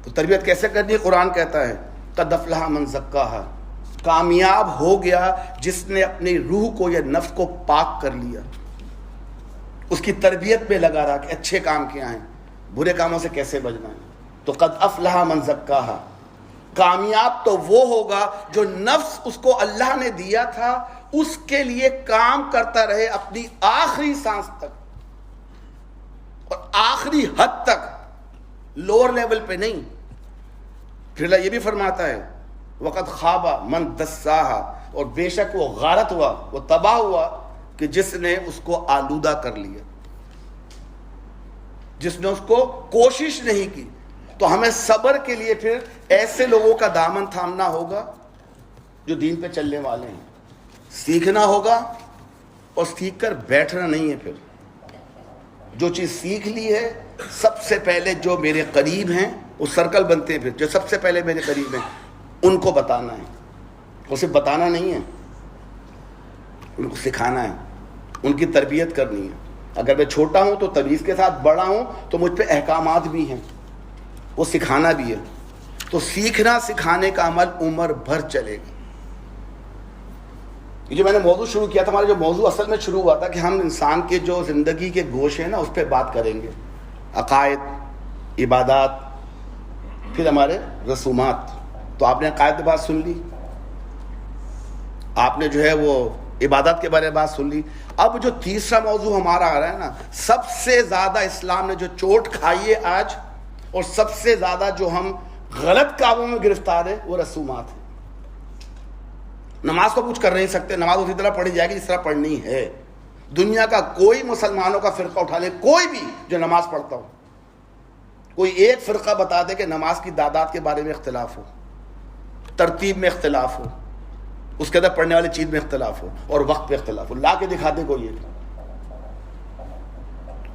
تو تربیت کیسے کرنی ہے؟ قرآن کہتا ہے قد افلح من زکاہا، کامیاب ہو گیا جس نے اپنی روح کو یا نفس کو پاک کر لیا، اس کی تربیت میں لگا رہا کہ اچھے کام کیا ہیں، برے کاموں سے کیسے بچنا ہے۔ تو قد افلح من زکاہا، کامیاب تو وہ ہوگا جو نفس اس کو اللہ نے دیا تھا اس کے لیے کام کرتا رہے اپنی آخری سانس تک اور آخری حد تک، لوور لیول پہ نہیں۔ پھر اللہ یہ بھی فرماتا ہے وقت خوابہ من دساہا، اور بے شک وہ غارت ہوا، وہ تباہ ہوا کہ جس نے اس کو آلودہ کر لیا، جس نے اس کو کوشش نہیں کی۔ تو ہمیں صبر کے لیے پھر ایسے لوگوں کا دامن تھامنا ہوگا جو دین پہ چلنے والے ہیں، سیکھنا ہوگا، اور سیکھ کر بیٹھنا نہیں ہے۔ پھر جو چیز سیکھ لی ہے، سب سے پہلے جو میرے قریب ہیں وہ سرکل بنتے ہیں، پھر جو سب سے پہلے میرے قریب ہیں ان کو بتانا ہے، اور صرف بتانا نہیں ہے، ان کو سکھانا ہے، ان کی تربیت کرنی ہے۔ اگر میں چھوٹا ہوں تو تمیز کے ساتھ، بڑا ہوں تو مجھ پہ احکامات بھی ہیں، وہ سکھانا بھی ہے۔ تو سیکھنا سکھانے کا عمل عمر بھر چلے گا۔ یہ جو میں نے موضوع شروع کیا تھا، ہمارا جو موضوع اصل میں شروع ہوا تھا کہ ہم انسان کے جو زندگی کے گوشے ہیں نا اس پہ بات کریں گے، عقائد، عبادات، پھر ہمارے رسومات۔ تو آپ نے عقائد کی بات سن لی، آپ نے جو ہے وہ عبادت کے بارے میں بات سن لی۔ اب جو تیسرا موضوع ہمارا آ رہا ہے نا، سب سے زیادہ اسلام نے جو چوٹ کھائی ہے آج، اور سب سے زیادہ جو ہم غلط کاموں میں گرفتار ہیں، وہ رسومات ہیں۔ نماز کو کچھ کر نہیں سکتے، نماز اسی طرح پڑھی جائے گی جس طرح پڑھنی ہے۔ دنیا کا کوئی مسلمانوں کا فرقہ اٹھا لے، کوئی بھی جو نماز پڑھتا ہو، کوئی ایک فرقہ بتا دے کہ نماز کی تعداد کے بارے میں اختلاف ہو، ترتیب میں اختلاف ہو، اس کے اندر پڑھنے والی چیز میں اختلاف ہو، اور وقت پہ اختلاف ہو، لا کے دکھا دے کوئی ایک۔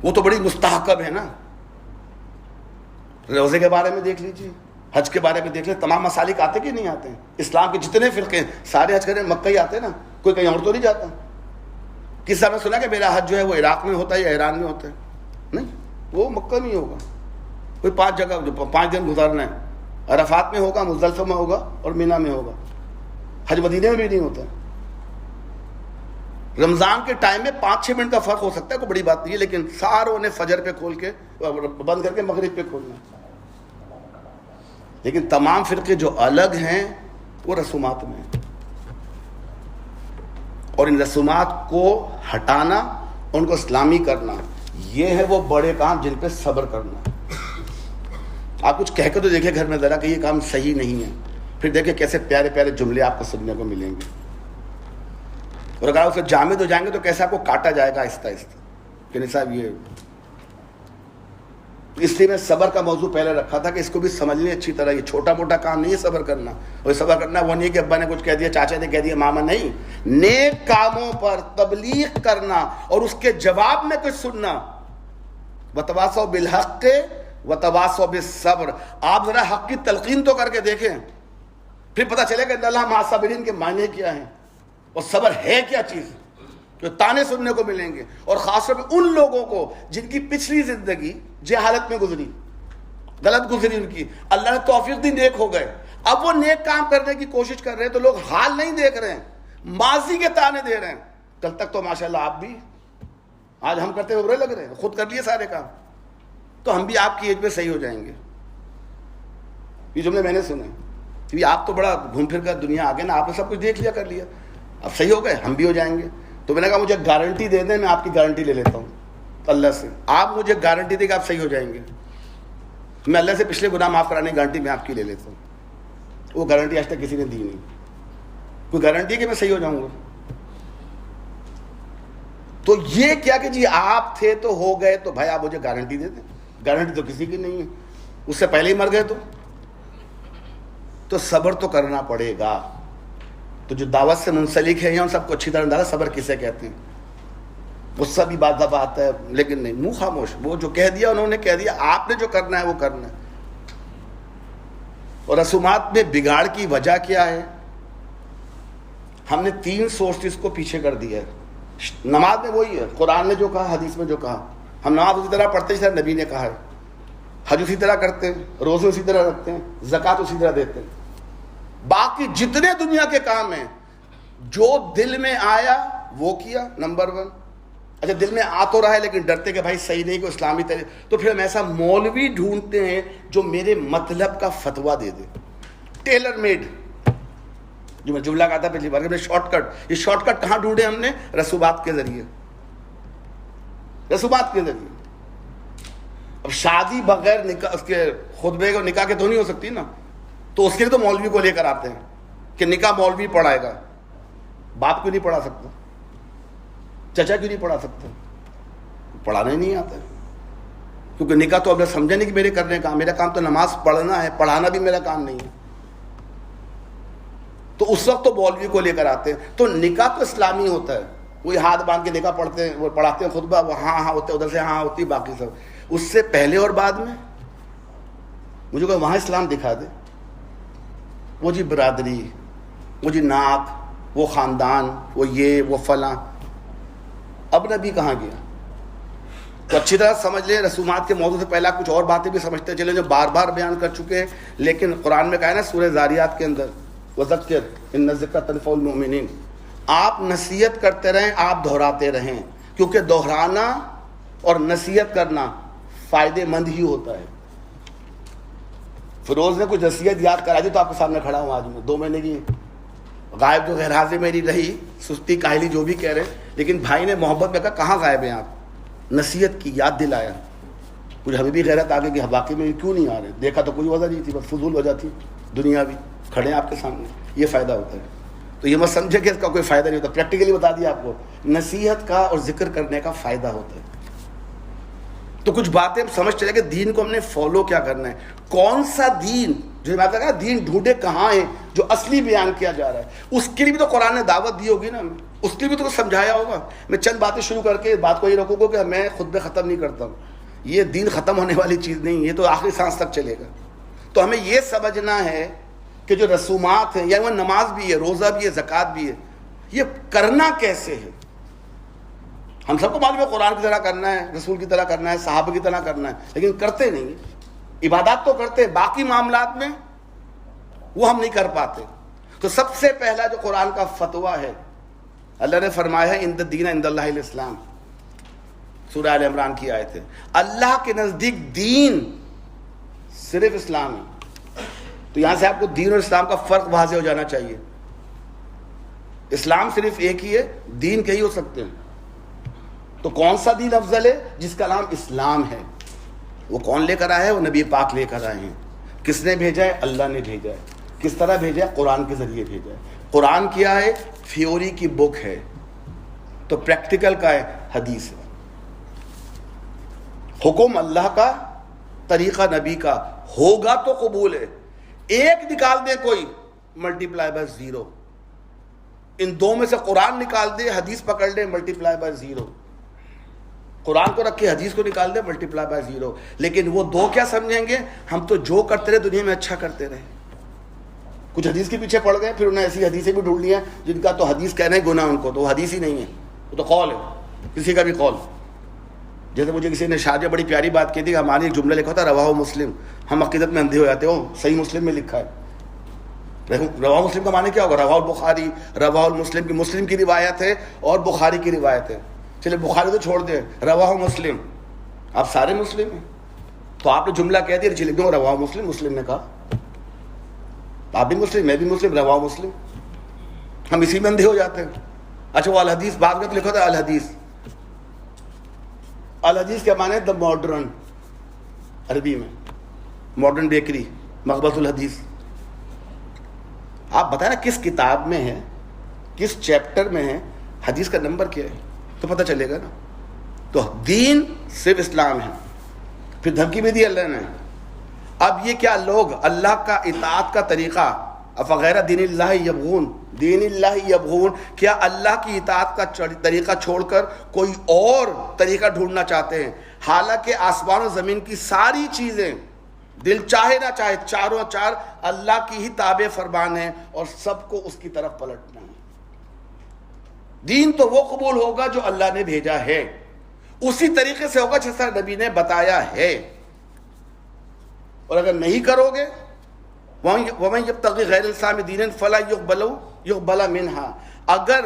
وہ تو بڑی مستحکم ہے نا. روزے کے بارے میں دیکھ لیجیے, حج کے بارے میں دیکھ لیں, تمام مسالک آتے کہ نہیں آتے ہیں. اسلام کے جتنے فرقے ہیں سارے حج کرنے مکہ ہی آتے ہیں نا, کوئی کہیں اور تو نہیں جاتا. کس طرح سنا کہ میرا حج جو ہے وہ عراق میں ہوتا ہے یا ایران میں ہوتا ہے؟ نہیں, وہ مکہ میں ہوگا. کوئی 5 جگہ 5 دن گزارنا ہے, عرفات میں ہوگا, مزدلفہ میں ہوگا اور مینا میں ہوگا. حج مدینے میں بھی نہیں ہوتا. رمضان کے ٹائم میں 5-6 منٹ کا فرق ہو سکتا ہے, کوئی بڑی بات نہیں ہے, لیکن ساروں نے فجر پہ کھول کے بند کر کے مغرب پہ کھولنا. لیکن تمام فرقے جو الگ ہیں وہ رسومات میں ہیں, اور ان رسومات کو ہٹانا, ان کو اسلامی کرنا, یہ ہے وہ بڑے کام جن پہ صبر کرنا. آپ کچھ کہہ کے تو دیکھیں گھر میں ذرا کہ یہ کام صحیح نہیں ہے, پھر دیکھیں کیسے پیارے پیارے جملے آپ کو سننے کو ملیں گے. اور اگر آپ اسے جامد ہو جائیں گے تو کیسے آپ کو کاٹا جائے گا آہستہ آہستہ کہ نہیں صاحب یہ. اس لیے میں صبر کا موضوع پہلے رکھا تھا کہ اس کو بھی سمجھ لیں اچھی طرح. یہ چھوٹا موٹا کام نہیں ہے صبر کرنا. اور صبر کرنا وہ نہیں کہ ابا نے کچھ کہہ دیا, چاچا نے کہہ دیا, ماما نہیں. نیک کاموں پر تبلیغ کرنا اور اس کے جواب میں کچھ سننا. وتواصوا بالحق وتواصوا بالصبر. آپ ذرا حق کی تلقین تو کر کے دیکھیں, پھر پتہ چلے گا اللہ مع الصابرین کے معنی کیا ہیں اور صبر ہے کیا چیز. جو تانے سننے کو ملیں گے, اور خاص طور پہ ان لوگوں کو جن کی پچھلی زندگی جہالت میں گزری, غلط گزری ان کی, اللہ نے توفیق دی, نیک ہو گئے, اب وہ نیک کام کرنے کی کوشش کر رہے ہیں تو لوگ حال نہیں دیکھ رہے ہیں, ماضی کے تانے دے رہے ہیں. کل تک تو ماشاءاللہ آپ بھی, آج ہم کرتے ہوئے برے لگ رہے ہیں, خود کر لیے سارے کام, تو ہم بھی آپ کی ایج پہ صحیح ہو جائیں گے. یہ جملے میں نے سنے کہ آپ تو بڑا گھوم پھر کر دنیا آگے نا, آپ نے سب کچھ دیکھ لیا کر لیا, اب صحیح ہو گئے, ہم بھی ہو جائیں گے. تو میں نے کہا مجھے گارنٹی دے دیں, میں آپ کی گارنٹی لے لیتا ہوں اللہ سے. آپ مجھے گارنٹی دیں کہ آپ صحیح ہو جائیں گے, میں اللہ سے پچھلے گناہ معاف کرانے کی گارنٹی میں آپ کی لے لیتا ہوں. وہ گارنٹی آج تک کسی نے دی نہیں. کوئی گارنٹی ہے کہ میں صحیح ہو جاؤں گا؟ تو یہ کیا کہ جی آپ تھے تو ہو گئے تو بھائی آپ مجھے گارنٹی دے دیں. گارنٹی تو کسی کی نہیں ہے, اس سے پہلے ہی مر گئے تو صبر تو کرنا پڑے گا. تو جو دعوت سے منسلک ہے ان سب کو اچھی طرح اندازہ صبر کسے کہتے ہیں. غصہ بھی بعض دفعہ آتا ہے, لیکن نہیں, منہ خاموش. وہ جو کہہ دیا انہوں نے کہہ دیا, آپ نے جو کرنا ہے وہ کرنا ہے. اور رسومات میں بگاڑ کی وجہ کیا ہے؟ ہم نے 3 سورسز کو پیچھے کر دیا ہے. نماز میں وہی ہے, قرآن نے جو کہا, حدیث میں جو کہا, ہم نماز اسی طرح پڑھتے ہیں جس طرح نبی نے کہا ہے, حج اسی طرح کرتے ہیں, روزے اسی طرح رکھتے ہیں, زکوٰۃ اسی طرح دیتے ہیں. باقی جتنے دنیا کے کام ہیں جو دل میں آیا وہ کیا, نمبر 1. اچھا دل میں آ تو رہا ہے لیکن ڈرتے کہ بھائی صحیح نہیں, کو اسلامی طریقے, تو پھر ہم ایسا مولوی ڈھونڈتے ہیں جو میرے مطلب کا فتویٰ دے دے, ٹیلر میڈ. جو میں جملہ کہا تھا پچھلی بار, شارٹ کٹ. یہ شارٹ کٹ کہاں ڈھونڈے ہم نے؟ رسومات کے ذریعے, رسومات کے ذریعے. اب شادی بغیر نکاح, اس کے خطبے کو نکاح کے تو نہیں ہو سکتی نا, تو اس کے لیے تو مولوی کو لے کر آتے ہیں کہ نکاح مولوی پڑھائے گا. باپ کیوں نہیں پڑھا سکتا؟ چچا کیوں نہیں پڑھا سکتا؟ پڑھانا ہی نہیں آتا ہے, کیونکہ نکاح تو اب سمجھا نہیں کہ میرے کرنے کا, میرا کام تو نماز پڑھنا ہے, پڑھانا بھی میرا کام نہیں ہے. تو اس وقت تو مولوی کو لے کر آتے ہیں. تو نکاح تو اسلامی ہوتا ہے, وہی ہاتھ باندھ کے نکاح پڑھتے ہیں, وہ پڑھاتے ہیں خطبہ, وہ ہاں ہاں ہوتے, ادھر سے ہاں ہوتی, باقی سب. اس سے پہلے اور بعد میں مجھے کوئی وہاں اسلام دکھا دے. وہ جی برادری, وہ جی ناک, وہ خاندان, وہ یہ, وہ فلاں. اب نبی کہاں گیا؟ تو اچھی طرح سمجھ لیں, رسومات کے موضوع سے پہلا کچھ اور باتیں بھی سمجھتے چلے جو بار بار بیان کر چکے ہیں. لیکن قرآن میں کہا ہے نا سورہ ذاریات کے اندر, وَذَكِّرْ إِنَّ الذِّكْرَ تَنفَعُ الْمُؤْمِنِينَ. آپ نصیحت کرتے رہیں, آپ دہراتے رہیں, کیونکہ دہرانا اور نصیحت کرنا فائدے مند ہی ہوتا ہے. فیروز نے کچھ نصیحت یاد کرا دی تو آپ کے سامنے کھڑا ہوں آج میں. 2 مہینے کی غائب جو غیر حاضر میری رہی, سستی کاہلی جو بھی کہہ رہے, لیکن بھائی نے محبت میں کہا کہاں غائب ہیں آپ, نصیحت کی, یاد دلایا. کچھ ہمیں بھی غیرت آ گئی کہ واقعی میں کیوں نہیں آ رہے, دیکھا تو کوئی وجہ نہیں تھی, بس فضول وجہ تھی, دنیا بھی کھڑے ہیں آپ کے سامنے, یہ فائدہ ہوتا ہے. تو یہ مت سمجھے کہ اس کا کوئی فائدہ نہیں ہوتا, پریکٹیکلی بتا دیا آپ کو, نصیحت کا اور ذکر کرنے کا فائدہ ہوتا ہے. تو کچھ باتیں سمجھ چلے کہ دین کو ہم نے فالو کیا کرنا ہے, کون سا دین, جو میں کہا دین ڈھونڈے کہاں ہے جو اصلی بیان کیا جا رہا ہے, اس کے لیے بھی تو قرآن نے دعوت دی ہوگی نا. اس کے بھی تو سمجھایا ہوگا. میں چند باتیں شروع کر کے بات کو یہ روکوں گا کہ میں خطبے ختم نہیں کرتا ہوں. یہ دین ختم ہونے والی چیز نہیں، یہ تو آخری سانس تک چلے گا. تو ہمیں یہ سمجھنا ہے کہ جو رسومات ہیں، یا وہ نماز بھی ہے، روزہ بھی ہے، زکوٰۃ بھی ہے، یہ کرنا کیسے ہے. ہم سب کو معلوم ہے قرآن کی طرح کرنا ہے، رسول کی طرح کرنا ہے، صحابہ کی طرح کرنا ہے، لیکن کرتے نہیں. عبادات تو کرتے ہیں، باقی معاملات میں وہ ہم نہیں کر پاتے. تو سب سے پہلا جو قرآن کا فتویٰ ہے، اللہ نے فرمایا ہے ان الدین عند اللہ الاسلام. سورہ آل عمران کی آیت ہے. اللہ کے نزدیک دین صرف اسلام ہے. تو یہاں سے آپ کو دین اور اسلام کا فرق واضح ہو جانا چاہیے. اسلام صرف ایک ہی ہے، دین کئی ہو سکتے ہیں. تو کون سا دین افضل ہے؟ جس کا نام اسلام ہے. وہ کون لے کر آئے ہیں؟ وہ نبی پاک لے کر آئے ہیں. کس نے بھیجا ہے؟ اللہ نے بھیجا ہے. کس طرح بھیجا ہے؟ قرآن کے ذریعے بھیجا ہے. قرآن کیا ہے؟ تھیوری کی بک ہے. تو پریکٹیکل کا ہے؟ حدیث ہے. حکم اللہ کا، طریقہ نبی کا، ہوگا تو قبول ہے. ایک نکال دے کوئی، ملٹیپلائی بائی 0. ان دو میں سے قرآن نکال دے، حدیث پکڑ لے، ملٹیپلائی بائی 0. قرآن کو رکھ کے حدیث کو نکال دے، ملٹیپلائی بائی 0. لیکن وہ دو کیا سمجھیں گے؟ ہم تو جو کرتے رہے دنیا میں اچھا کرتے رہے. کچھ حدیث کے پیچھے پڑ گئے، پھر انہیں ایسی حدیثیں بھی ڈھونڈ لی ہیں جن کا تو حدیث کہنا ہے گناہ، ان کو تو وہ حدیث ہی نہیں ہے، وہ تو قول ہے، کسی کا بھی قول. جیسے مجھے کسی نے شاہ بڑی پیاری بات کی تھی، ہماری ایک جملہ لکھا تھا رواہ مسلم. ہم عقیدت میں اندھے ہو جاتے ہو، صحیح مسلم میں لکھا ہے. رواہ مسلم کا معنی کیا ہوگا؟ رواہ البخاری، رواہ المسلم کی، مسلم کی روایت ہے اور بخاری کی روایت ہے. چلے بخاری تو چھوڑ دیں، رواہ مسلم. آپ سارے مسلم ہیں تو آپ نے جملہ کہہ دیا، لکھ دوں رواہ مسلم. مسلم نے کہا آپ بھی مسلم، میں بھی مسلم، رواہ مسلم. ہم اسی میں اندھے ہو جاتے ہیں. اچھا وہ الحدیث، بعد میں تو لکھا تھا الحدیث. الحدیث کے معنی دا ماڈرن، عربی میں ماڈرن بیکری، مغبط الحدیث. آپ بتائیں نا کس کتاب میں ہے، کس چیپٹر میں ہے، حدیث کا نمبر کیا ہے، تو پتہ چلے گا نا. تو دین صرف اسلام ہے. پھر دھمکی بھی دی اللہ نے. اب یہ کیا لوگ اللہ کا اطاعت کا طریقہ، افغیر دین اللہ یبغون، دین اللہ یبغون، کیا اللہ کی اطاعت کا طریقہ چھوڑ کر کوئی اور طریقہ ڈھونڈنا چاہتے ہیں؟ حالانکہ آسمان و زمین کی ساری چیزیں دل چاہے نہ چاہے چاروں چار اللہ کی ہی تابع فرمان ہیں اور سب کو اس کی طرف پلٹنا ہے. دین تو وہ قبول ہوگا جو اللہ نے بھیجا ہے، اسی طریقے سے ہوگا جس طرح نبی نے بتایا ہے. اور اگر نہیں کرو گے وَمَن يَبْتَغِ غَيْرَ الْإِسْلَامِ دِينًا فَلَا يُقْبَلَ مِنْهُ، اگر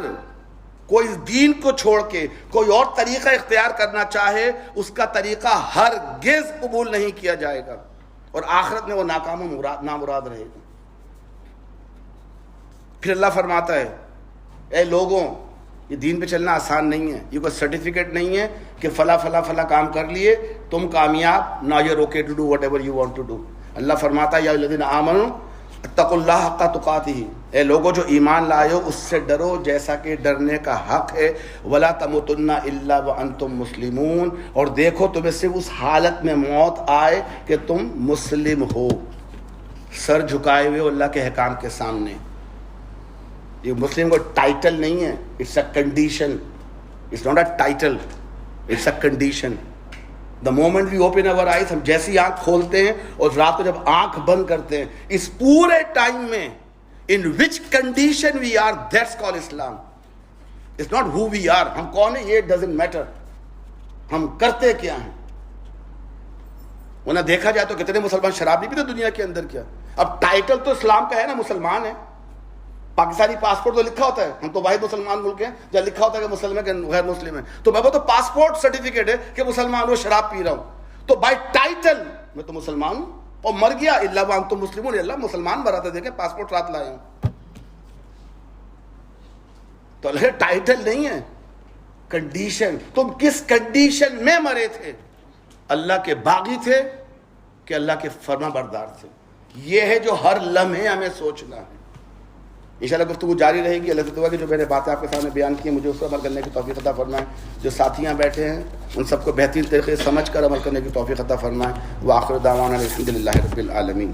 کوئی دین کو چھوڑ کے کوئی اور طریقہ اختیار کرنا چاہے، اس کا طریقہ ہرگز قبول نہیں کیا جائے گا اور آخرت میں وہ ناکام و نامراد رہے گا. پھر اللہ فرماتا ہے اے لوگوں، یہ دین پہ چلنا آسان نہیں ہے. یہ کوئی سرٹیفکیٹ نہیں ہے کہ فلاں فلاں فلاں کام کر لیے تم کامیاب، now you're okay to do whatever you want to do. اللہ فرماتا ہے یا الذین آمنوا اتقوا اللہ حق تقاتہ، اے لوگوں جو ایمان لائے ہو اس سے ڈرو جیسا کہ ڈرنے کا حق ہے. ولا تموتن الا وانتم مسلمون، اور دیکھو تمہیں صرف اس حالت میں موت آئے کہ تم مسلم ہو، سر جھکائے ہوئے اللہ کے احکام کے سامنے. یہ مسلم کو ٹائٹل نہیں ہے، it's a condition. It's not a title, it's a condition. The moment we open our eyes, ہم جیسی آنکھ کھولتے ہیں اور رات کو جب آنکھ بند کرتے ہیں، اس پورے ٹائم میں in which condition we are, that's call Islam. It's not who we are, ہم کون ہیں یہ ڈزنٹ میٹر، ہم کرتے کیا ہیں. انہیں دیکھا جائے تو کتنے مسلمان شراب نہیں پیتے دنیا کے اندر. کیا اب ٹائٹل تو اسلام کا ہے نا، مسلمان ہے. پاکستانی پاسپورٹ تو لکھا ہوتا ہے، ہم تو واحد مسلمان ملک ہیں جہاں لکھا ہوتا ہے کہ مسلم ہے کہ غیر مسلم ہے. تو میں وہ تو پاسپورٹ سرٹیفکیٹ ہے کہ مسلمان ہوں، شراب پی رہا ہوں، تو بائی ٹائٹل میں تو مسلمان ہوں. اور مر گیا الا وانتم مسلمون، اللہ مسلمان مراتے دیکھیں پاسپورٹ رات لائے ہوں. تو اللہ ٹائٹل نہیں ہے، کنڈیشن. تم کس کنڈیشن میں مرے تھے؟ اللہ کے باغی تھے کہ اللہ کے فرما بردار تھے؟ یہ ہے جو ہر لمحے ہمیں سوچنا ہے. انشاءاللہ گفتگو جاری رہے گی. اللہ سے دعا کہ جو میں نے باتیں آپ کے سامنے بیان کی ہیں مجھے اس پر عمل کرنے کی توفیق عطا فرمائیں. جو ساتھیاں بیٹھے ہیں ان سب کو بہترین طریقے سے سمجھ کر عمل کرنے کی توفیق عطا فرمائیں. وآخر دعوانا الحمد للہ رب العالمین.